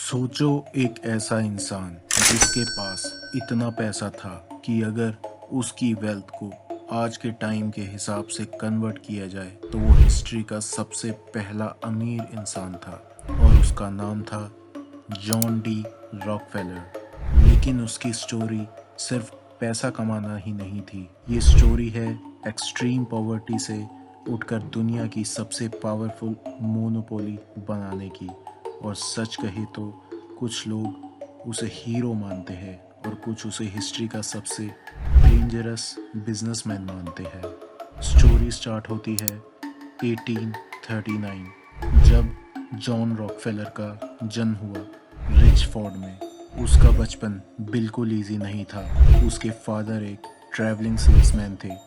सोचो एक ऐसा इंसान जिसके पास इतना पैसा था कि अगर उसकी वेल्थ को आज के टाइम के हिसाब से कन्वर्ट किया जाए तो वो हिस्ट्री का सबसे पहला अमीर इंसान था और उसका नाम था जॉन डी रॉकफेलर। लेकिन उसकी स्टोरी सिर्फ पैसा कमाना ही नहीं थी। ये स्टोरी है एक्सट्रीम पॉवर्टी से उठकर दुनिया की सबसे पावरफुल मोनोपोली बनाने की। और सच कहे तो कुछ लोग उसे हीरो मानते हैं और कुछ उसे हिस्ट्री का सबसे डेंजरस बिजनेसमैन मानते हैं। स्टोरी स्टार्ट होती है 1839 जब जॉन रॉकफेलर का जन्म हुआ रिचफोर्ड में। उसका बचपन बिल्कुल इजी नहीं था। उसके फादर एक ट्रैवलिंग सेल्समैन थे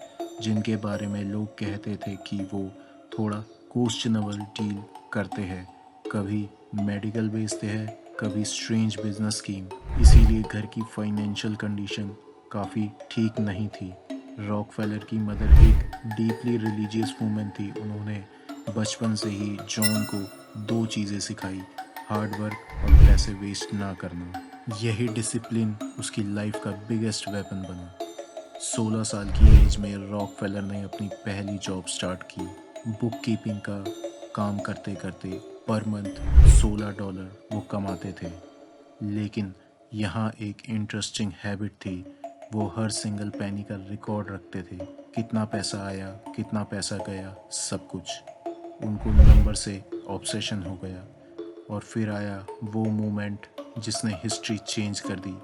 जिनके बारे में लोग कहते थे कि वो थोड़ा क्वेश्चनेबल डील करते हैं। कभी मेडिकल बेचते हैं, कभी स्ट्रेंज बिजनेस स्कीम। इसीलिए घर की फाइनेंशियल कंडीशन काफ़ी ठीक नहीं थी। रॉकफेलर की मदर एक डीपली रिलीजियस वूमेन थी। उन्होंने बचपन से ही जॉन को दो चीज़ें सिखाई, हार्ड वर्क और पैसे वेस्ट ना करना। यही डिसिप्लिन उसकी लाइफ का बिगेस्ट वेपन बना। 16 साल की एज में रॉकफेलर ने अपनी पहली जॉब स्टार्ट की। बुक कीपिंग का काम करते करते पर मंथ $16 वो कमाते थे। लेकिन यहाँ एक इंटरेस्टिंग हैबिट थी। वो हर सिंगल पैनी का रिकॉर्ड रखते थे। कितना पैसा आया, कितना पैसा गया, सब कुछ। उनको नंबर से ऑब्सेशन हो गया। और फिर आया वो मोमेंट जिसने हिस्ट्री चेंज कर दी।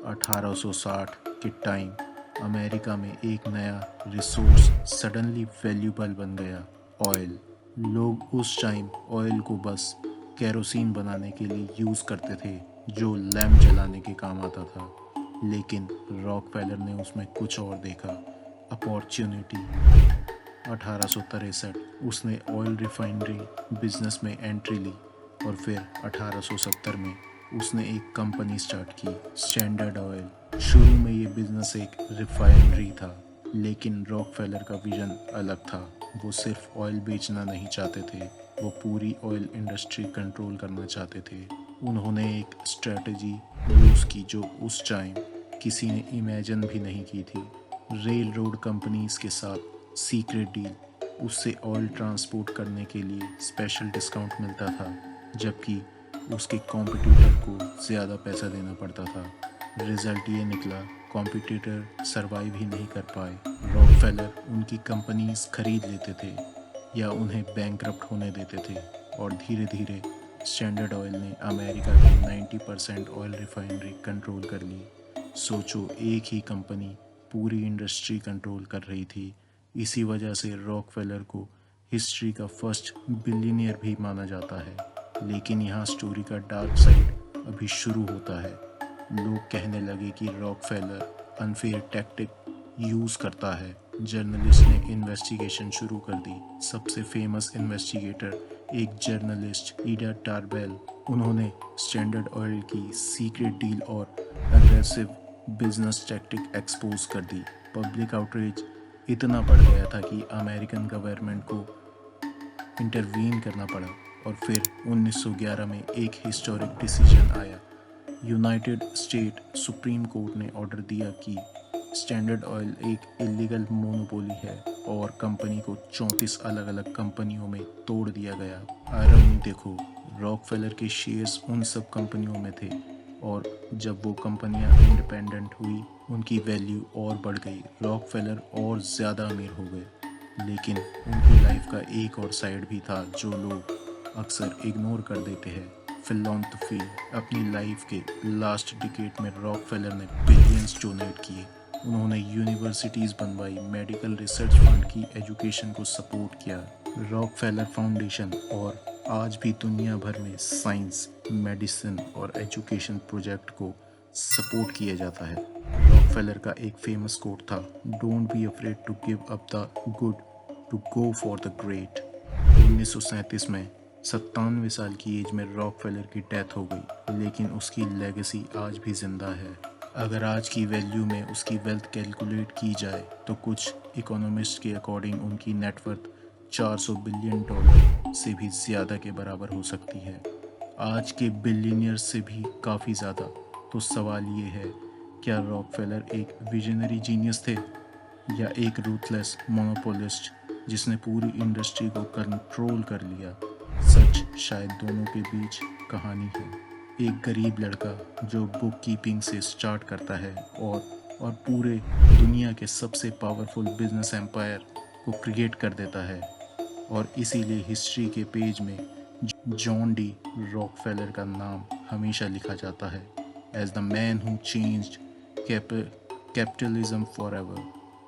1860 के टाइम अमेरिका में एक नया रिसोर्स सडनली वैल्यूबल बन गया, ऑयल। लोग उस टाइम ऑयल को बस केरोसिन बनाने के लिए यूज़ करते थे जो लैम्प जलाने के काम आता था। लेकिन रॉकफेलर ने उसमें कुछ और देखा, अपॉर्चुनिटी। 1863 उसने ऑयल रिफाइनरी बिजनेस में एंट्री ली और फिर 1870 में उसने एक कंपनी स्टार्ट की, स्टैंडर्ड ऑयल। शुरू में ये बिजनेस एक रिफाइनरी था, लेकिन रॉकफेलर का विजन अलग था। वो सिर्फ ऑयल बेचना नहीं चाहते थे, वो पूरी ऑयल इंडस्ट्री कंट्रोल करना चाहते थे। उन्होंने एक स्ट्रेटजी यूज़ की जो उस टाइम किसी ने इमेजिन भी नहीं की थी। रेल रोड कंपनीज के साथ सीक्रेट डील। उससे ऑयल ट्रांसपोर्ट करने के लिए स्पेशल डिस्काउंट मिलता था, जबकि उसके कॉम्पिटिटर को ज़्यादा पैसा देना पड़ता था। रिजल्ट ये निकला, कॉम्पिटिटर सरवाइव ही नहीं कर पाए। रॉकफेलर उनकी कंपनीज खरीद लेते थे या उन्हें बैंकरप्ट होने देते थे और धीरे धीरे स्टैंडर्ड ऑयल ने अमेरिका की 90% ऑयल रिफाइनरी कंट्रोल कर ली। सोचो, एक ही कंपनी पूरी इंडस्ट्री कंट्रोल कर रही थी। इसी वजह से रॉकफेलर को हिस्ट्री का फर्स्ट बिलियनियर भी माना जाता है। लेकिन यहाँ स्टोरी का डार्क साइड अभी शुरू होता है। लोग कहने लगे कि रॉकफेलर अनफेयर टैक्टिक यूज़ करता है। जर्नलिस्ट ने इन्वेस्टिगेशन शुरू कर दी। सबसे फेमस इन्वेस्टिगेटर एक जर्नलिस्ट ईडा टारबेल। उन्होंने स्टैंडर्ड ऑयल की सीक्रेट डील और अग्रेसिव बिजनेस टैक्टिक एक्सपोज कर दी। पब्लिक आउटरीच इतना बढ़ गया था कि अमेरिकन गवर्नमेंट को इंटरवीन करना पड़ा। और फिर 1911 में एक हिस्टोरिक डिसीजन आया। यूनाइटेड स्टेट सुप्रीम कोर्ट ने ऑर्डर दिया कि स्टैंडर्ड ऑयल एक इलीगल मोनोपोली है और कंपनी को 34 अलग अलग कंपनियों में तोड़ दिया गया। आयरनी देखो, रॉकफेलर के शेयर्स उन सब कंपनियों में थे और जब वो कंपनियां इंडिपेंडेंट हुई उनकी वैल्यू और बढ़ गई। रॉकफेलर और ज़्यादा अमीर हो गए। लेकिन उनकी लाइफ का एक और साइड भी था जो लोग अक्सर इग्नोर कर देते हैं, फिलॉन्थफी। अपनी लाइफ के लास्ट डिकेड में रॉकफेलर ने बिलियंस डोनेट किए। उन्होंने यूनिवर्सिटीज़ बनवाई, मेडिकल रिसर्च फंड की एजुकेशन को सपोर्ट किया। रॉकफेलर फाउंडेशन और आज भी दुनिया भर में साइंस, मेडिसिन और एजुकेशन प्रोजेक्ट को सपोर्ट किया जाता है। रॉकफेलर का एक फेमस कोट था, don't be afraid to give up the good to go for the great. 1937 में 97 साल की एज में रॉकफेलर की डेथ हो गई, लेकिन उसकी लेगेसी आज भी जिंदा है। अगर आज की वैल्यू में उसकी वेल्थ कैलकुलेट की जाए तो कुछ इकोनॉमिस्ट के अकॉर्डिंग उनकी नेटवर्थ $400 बिलियन से भी ज़्यादा के बराबर हो सकती है। आज के बिलियनियर्स से भी काफ़ी ज़्यादा। तो सवाल ये है, क्या रॉकफेलर एक विजनरी जीनियस थे या एक रूथलेस मोनोपोलिस्ट जिसने पूरी इंडस्ट्री को कंट्रोल कर लिया? सच शायद दोनों के बीच कहानी है। एक गरीब लड़का जो बुक कीपिंग से स्टार्ट करता है और पूरे दुनिया के सबसे पावरफुल बिजनेस एम्पायर को क्रिएट कर देता है। और इसीलिए हिस्ट्री के पेज में जॉन डी रॉकफेलर का नाम हमेशा लिखा जाता है as the man who changed capitalism for ever.